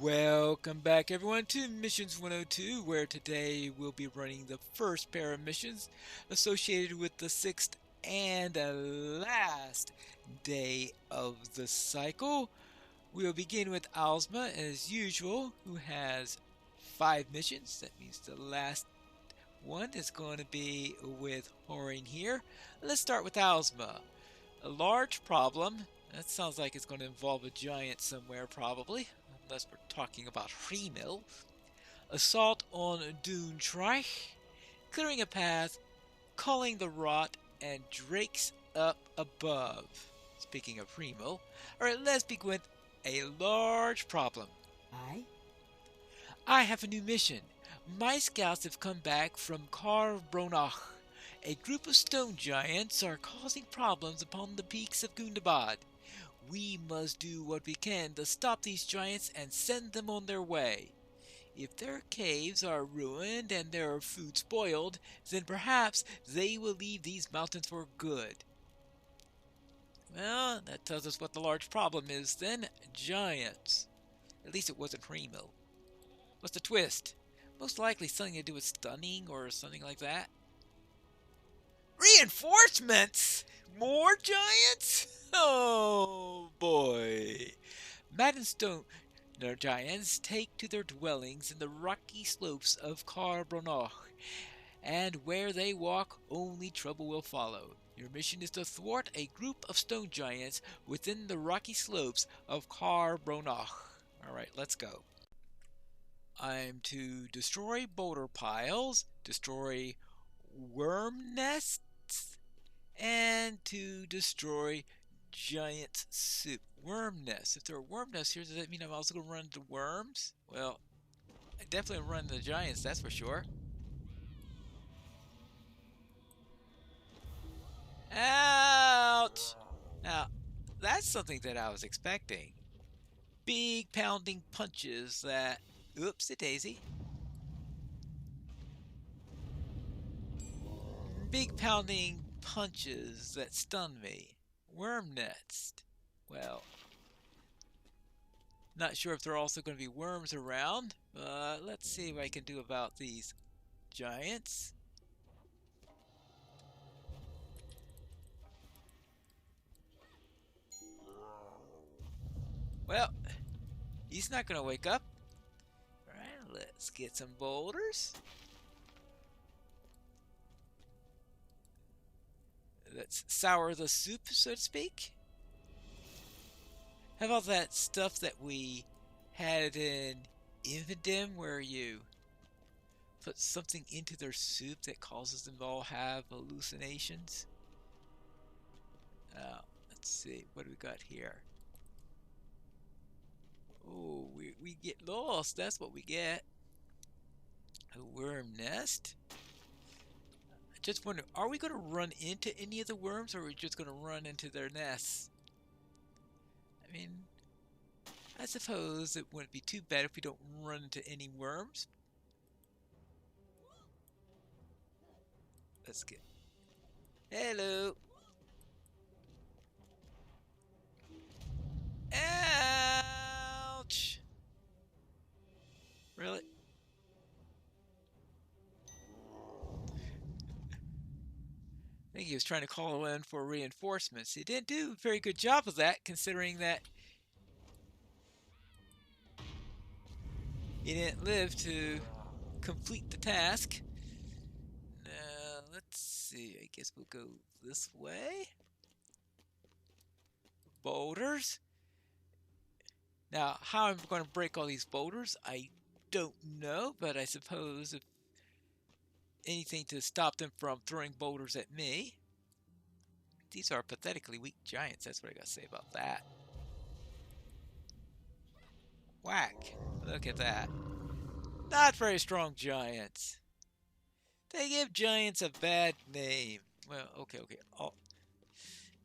Welcome back everyone to Missions 102, where today we'll be running the first pair of missions associated with the sixth and last day of the cycle. We'll begin with Alzma as usual, who has 5 missions. That means the last one is going to be with Horin here. Let's start with Alzma. A large problem. That sounds like it's going to involve a giant somewhere, probably, unless we're talking about Hrimil. Assault on Duntreich, clearing a path, calling the rot, and drakes up above. Speaking of Hrimil, alright, let's begin with a large problem. Aye? I have a new mission. My scouts have come back from Bronach. A group of stone giants are causing problems upon the peaks of Gundabad. We must do what we can to stop these giants and send them on their way. If their caves are ruined and their food spoiled, then perhaps they will leave these mountains for good. Well, that tells us what the large problem is then. Giants. At least it wasn't Hrimil. What's the twist? Most likely something to do with stunning or something like that. Reinforcements? More giants? Oh boy. Madden Stone giants take to their dwellings in the rocky slopes of Bronach, and where they walk, only trouble will follow. Your mission is to thwart a group of stone giants within the rocky slopes of Bronach. Alright, let's go. I'm to destroy boulder piles, destroy worm nests, and to destroy giant soup. Worm nests. If there are worm nests here, does that mean I'm also going to run into worms? Well, I definitely run into giants, that's for sure. Ouch! Now, that's something that I was expecting. Big pounding punches that... Oopsie daisy. Big pounding punches that stun me. Worm nest. Well, not sure if there are also going to be worms around, but let's see what I can do about these giants. Well, he's not going to wake up. Alright, let's get some boulders. Let's sour the soup, so to speak. How about that stuff that we had in Infidem, where you put something into their soup that causes them to all have hallucinations? Let's see, what do we got here? Oh, we get lost, that's what we get. A worm nest. I just wonder, are we going to run into any of the worms, or are we just going to run into their nests? I mean, I suppose it wouldn't be too bad if we don't run into any worms. Let's get... Hello! Ouch! Really? I think he was trying to call in for reinforcements. He didn't do a very good job of that, considering that he didn't live to complete the task. Now, let's see. I guess we'll go this way. Boulders. Now, how I'm going to break all these boulders, I don't know, but I suppose if anything to stop them from throwing boulders at me. These are pathetically weak giants, that's what I gotta say about that. Whack! Look at that. Not very strong giants. They give giants a bad name. Well, okay. Oh,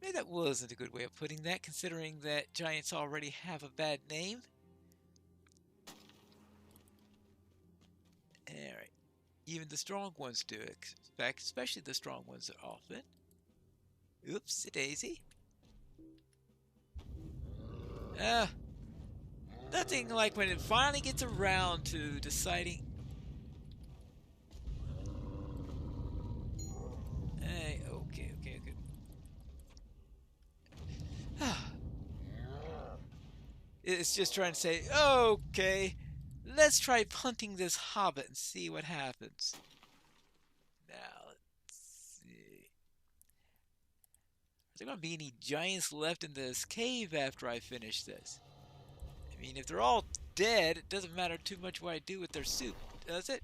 maybe that wasn't a good way of putting that, considering that giants already have a bad name. Alright. Even the strong ones do expect, especially the strong ones often. Oopsie daisy. Nothing like when it finally gets around to deciding. Hey, okay, okay, okay. It's just trying to say, okay, let's try punting this hobbit and see what happens. Now, let's see. Are there going to be any giants left in this cave after I finish this? I mean, if they're all dead, it doesn't matter too much what I do with their soup, does it?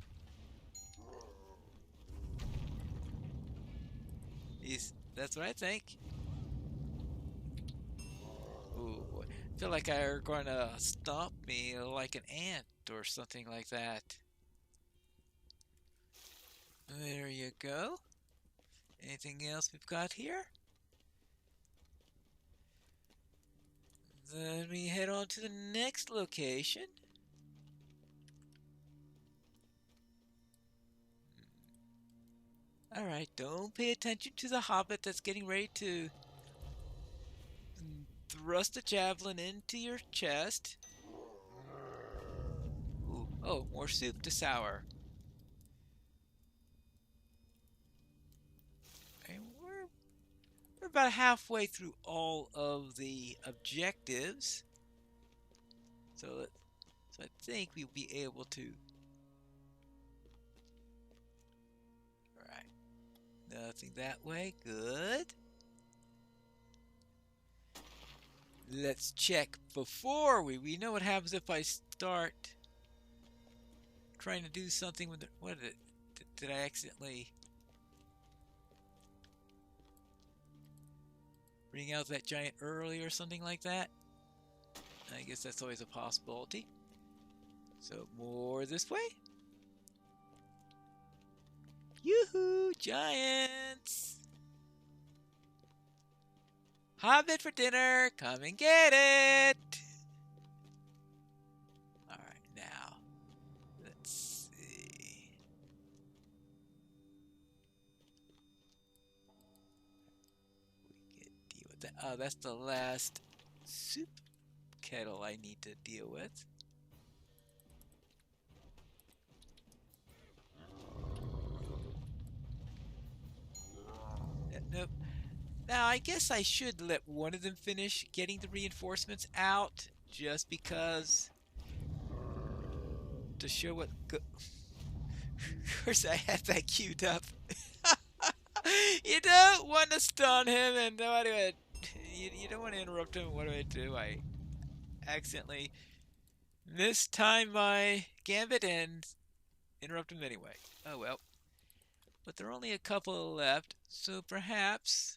That's what I think. Ooh, I feel like they're going to stomp me like an ant or something like that. There you go. Anything else we've got here? Then we head on to the next location. Alright, don't pay attention to the hobbit that's getting ready to thrust a javelin into your chest. Ooh, oh, more soup to sour. And we're about halfway through all of the objectives. So I think we'll be able to. Alright. Nothing that way. Good. Let's check before we know what happens if I start trying to do something with it. What did it? Did I accidentally bring out that giant early or something like that? I guess that's always a possibility. So more this way. Yoo-hoo, giants! Hobbit for dinner, come and get it! Alright, now, let's see. We can deal with that. Oh, that's the last soup kettle I need to deal with. Nope. Now, I guess I should let one of them finish getting the reinforcements out, just because, to show what of course I had that queued up. You don't want to stun him, and what do I, you don't want to interrupt him. What do? I accidentally mistime my gambit and interrupt him anyway. Oh well. But there are only a couple left, so perhaps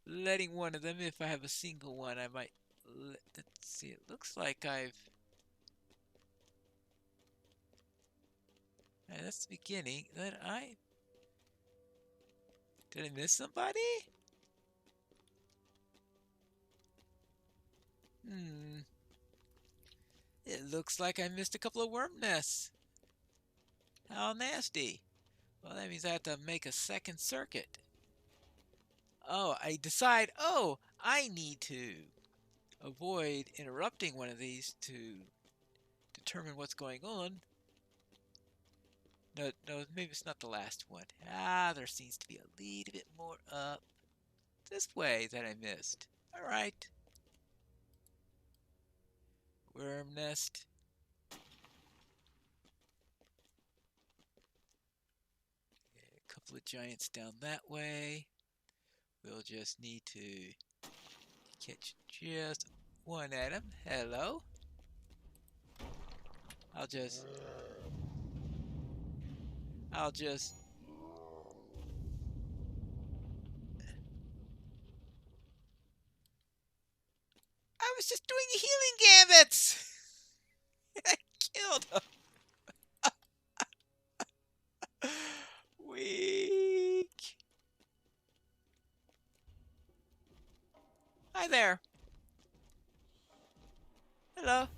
letting one of them, if I have a single one, I might. Let's see, it looks like I've. That's the beginning. Did I miss somebody? It looks like I missed a couple of worm nests. How nasty. Well, that means I have to make a second circuit. Oh, I decide, I need to avoid interrupting one of these to determine what's going on. No, maybe it's not the last one. There seems to be a little bit more up this way that I missed. Alright. Worm nest. A couple of giants down that way. We'll just need to catch just one at him. Hello. I'll just I was just doing the healing gambits. I killed him. Weak. Hi there. Hello.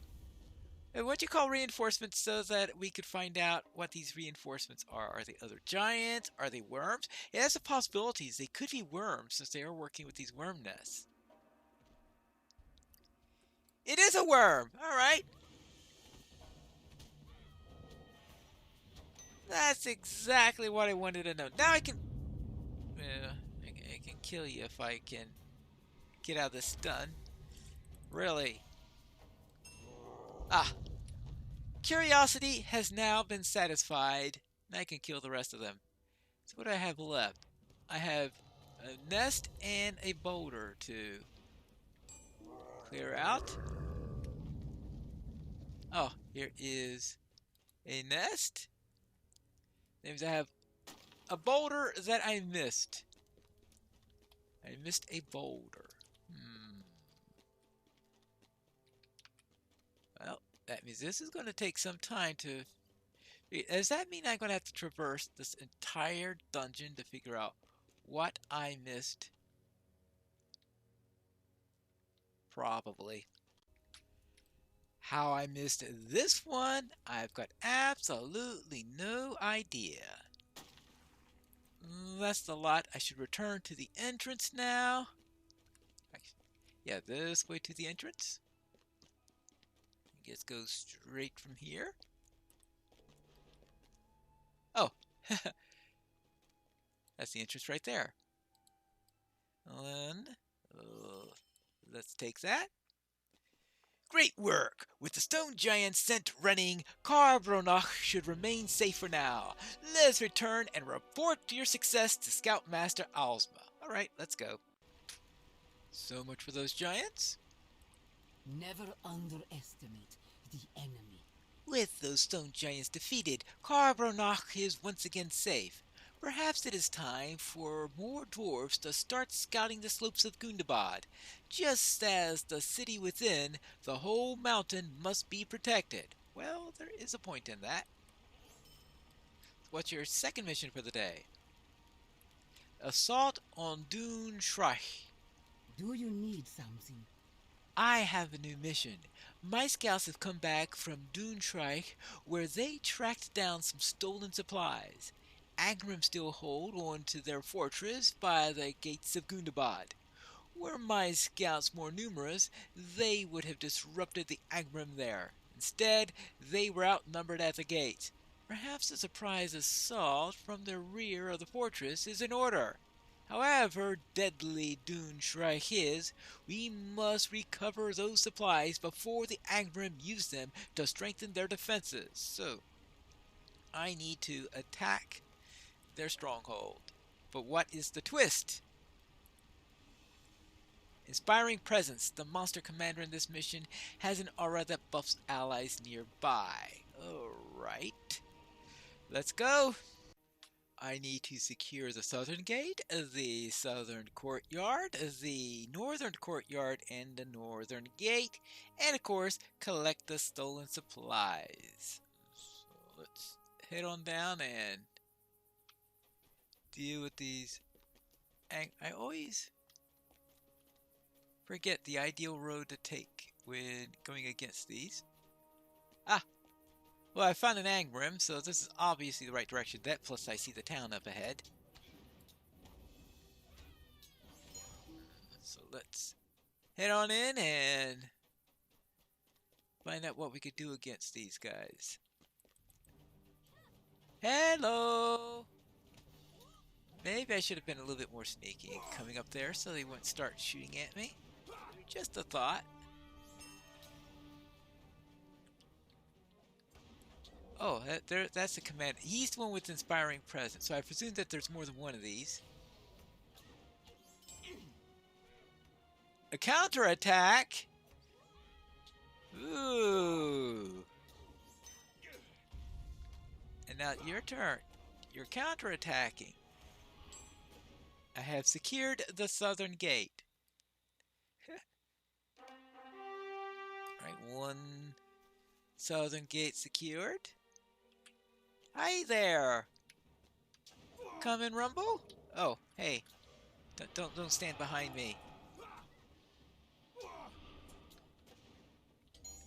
What do you call reinforcements so that we could find out what these reinforcements are? Are they other giants? Are they worms? It has the possibilities. They could be worms since they are working with these worm nests. It is a worm. All right. That's exactly what I wanted to know. Now I can... I can kill you if I can get out of this stun. Really? Ah, curiosity has now been satisfied. Now I can kill the rest of them. So what do I have left? I have a nest and a boulder to clear out. Oh, here is a nest. That means I have a boulder that I missed. I missed a boulder. Well, that means this is going to take some time to... Does that mean I'm going to have to traverse this entire dungeon to figure out what I missed? Probably. How I missed this one, I've got absolutely no idea. That's the lot. I should return to the entrance now. Yeah, this way to the entrance. I guess go straight from here. Oh, that's the entrance right there. And let's take that. Great work! With the stone giant scent running, Carbronach should remain safe for now. Let's return and report your success to Scoutmaster Alsma. Alright, let's go. So much for those giants. Never underestimate the enemy. With those stone giants defeated, Carbronach is once again safe. Perhaps it is time for more dwarves to start scouting the slopes of Gundabad. Just as the city within, the whole mountain must be protected. Well, there is a point in that. What's your second mission for the day? Assault on Dune Shrike. Do you need something? I have a new mission. My scouts have come back from Doontrike, where they tracked down some stolen supplies. Angmarim still hold on to their fortress by the gates of Gundabad. Were my scouts more numerous, they would have disrupted the Angmarim there. Instead, they were outnumbered at the gate. Perhaps a surprise assault from the rear of the fortress is in order. However deadly Doonstrike is, we must recover those supplies before the Angmarim use them to strengthen their defenses. So, I need to attack their stronghold. But what is the twist? Inspiring Presence. The monster commander in this mission has an aura that buffs allies nearby. Alright. Let's go. I need to secure the southern gate, the southern courtyard, the northern courtyard, and the northern gate, and of course, collect the stolen supplies. So let's head on down and deal with these. I always forget the ideal road to take when going against these. Ah, well, I found an Angmarim, so this is obviously the right direction. That plus I see the town up ahead. So let's head on in and find out what we could do against these guys. Hello! Maybe I should have been a little bit more sneaky coming up there so they wouldn't start shooting at me. Just a thought. Oh, that's the command. He's the one with Inspiring Presence, so I presume that there's more than one of these. A counterattack? Ooh. And now your turn. You're counterattacking. I have secured the southern gate. Alright, one southern gate secured. Hi there! Come and rumble? Oh, hey. Don't stand behind me.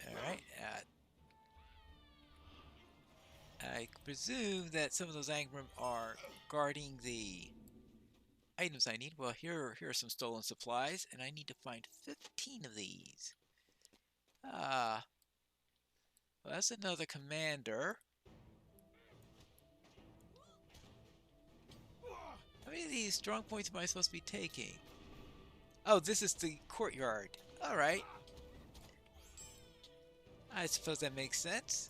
Alright, I presume that some of those Angmarim are guarding the items I need. Well, here are some stolen supplies, and I need to find 15 of these. Ah, well, that's another commander. How many of these strong points am I supposed to be taking? Oh, this is the courtyard. Alright. I suppose that makes sense.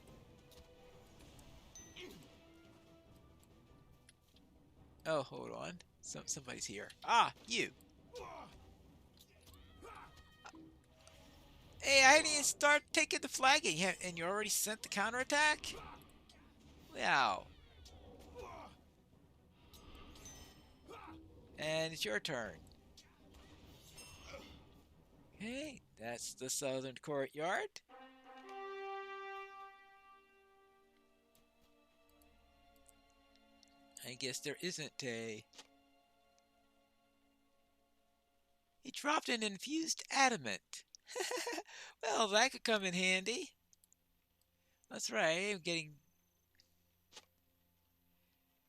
Oh, hold on. Somebody's here. Ah, you. Hey, I didn't even start taking the flag yet, and you already sent the counterattack? Wow. And it's your turn. Okay, that's the southern courtyard. I guess there isn't a... He dropped an infused adamant. Well, that could come in handy. That's right, I'm getting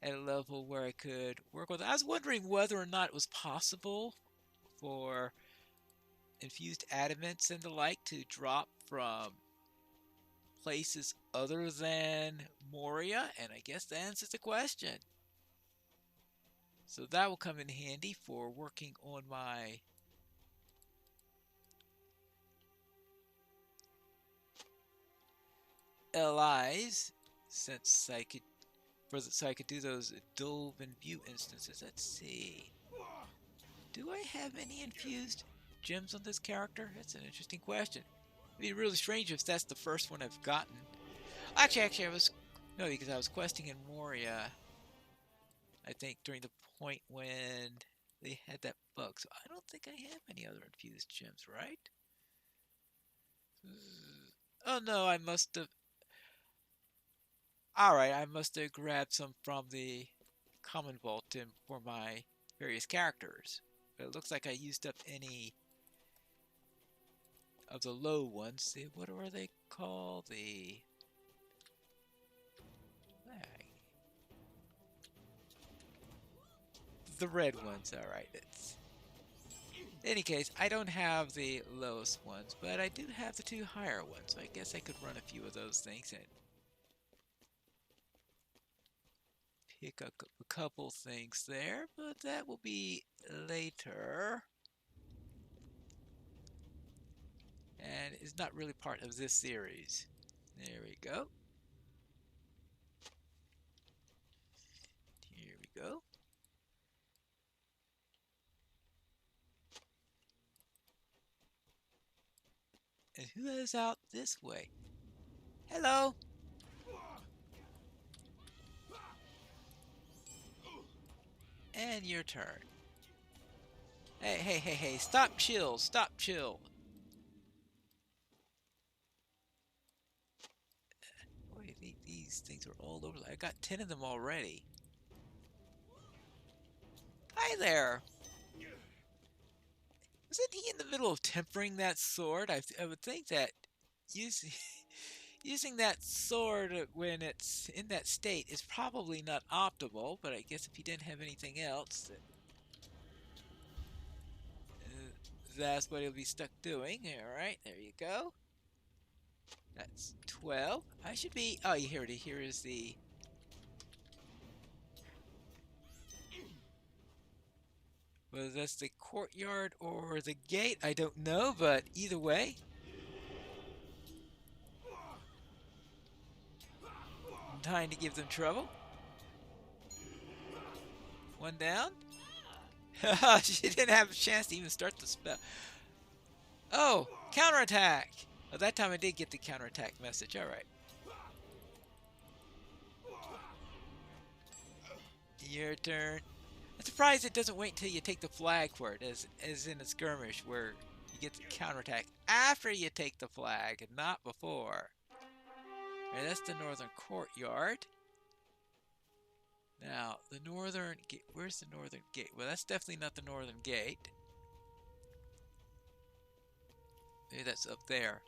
at a level where I could work with it. I was wondering whether or not it was possible for infused adamants and the like to drop from places other than Moria, and I guess that answers the question. So that will come in handy for working on my LIs, since I could so I could do those Dove and View instances. Let's see. Do I have any infused gems on this character? That's an interesting question. It'd be really strange if that's the first one I've gotten. Actually, I was... No, because I was questing in Moria, I think, during the point when they had that bug. So I don't think I have any other infused gems, right? Oh no, I must have... Alright, I must have grabbed some from the common vault for my various characters. But it looks like I used up any of the low ones. What are they called? The red ones. Alright, in any case, I don't have the lowest ones, but I do have the two higher ones, so I guess I could run a few of those things and pick up a couple things there, but that will be later. And it's not really part of this series. There we go. Here we go. And who is out this way? Hello! And your turn. Hey, stop chill, stop chill. Boy, these things are all over. I got 10 of them already. Hi there! Wasn't he in the middle of tempering that sword? I would think that using, using that sword when it's in that state is probably not optimal, but I guess if he didn't have anything else, that's what he'll be stuck doing. Alright, there you go. That's 12. I should be... Oh, here it is. Here is the... Whether that's the courtyard or the gate, I don't know, but either way. I'm trying to give them trouble. One down. She didn't have a chance to even start the spell. Oh, counterattack! Oh, that time I did get the counterattack message. Alright. Your turn. I'm surprised it doesn't wait until you take the flag for it, as in a skirmish where you get the counterattack after you take the flag and not before. Alright, that's the northern courtyard. Now, the northern gate. Where's the northern gate? Well, that's definitely not the northern gate. Maybe that's up there.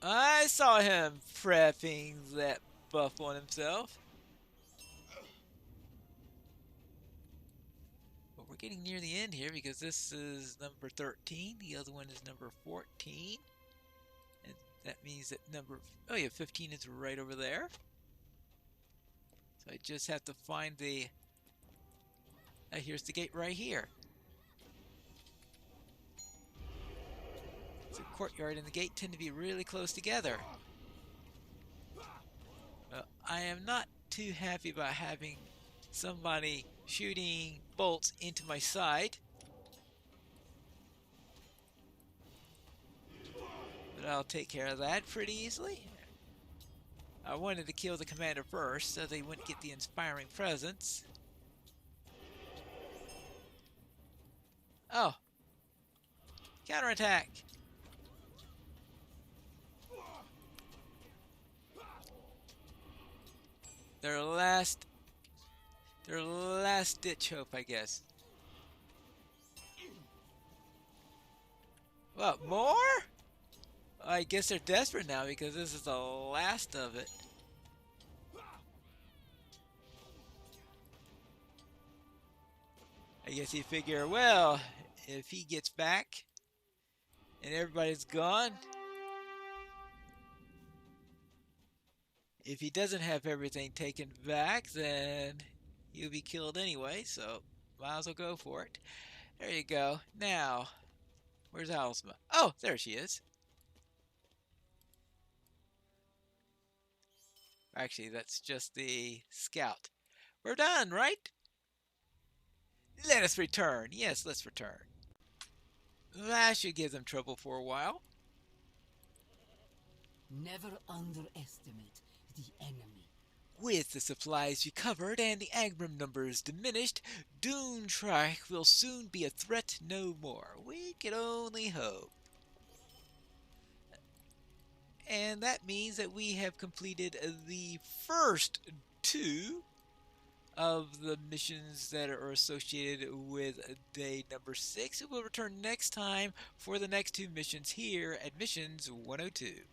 I saw him prepping that buff on himself. But we're getting near the end here because this is number 13. The other one is number 14. And that means that number... Oh yeah, 15 is right over there. So I just have to find the... here's the gate right here. The courtyard and the gate tend to be really close together. I am not too happy about having somebody shooting bolts into my side. But I'll take care of that pretty easily. I wanted to kill the commander first so they wouldn't get the inspiring presence. Oh! Counterattack! Their last ditch hope, I guess. What, more? I guess they're desperate now because this is the last of it. I guess he figure, well, if he gets back and everybody's gone, if he doesn't have everything taken back, then he'll be killed anyway, so might as well go for it. There you go. Now, where's Alisma? Oh, there she is. Actually, that's just the scout. We're done, right? Let us return. Yes, let's return. That should give them trouble for a while. Never underestimate the enemy. With the supplies recovered and the Angmarim numbers diminished, Doomtrike will soon be a threat no more. We can only hope. And that means that we have completed the first two of the missions that are associated with day number 6. We'll return next time for the next two missions here at Missions 102.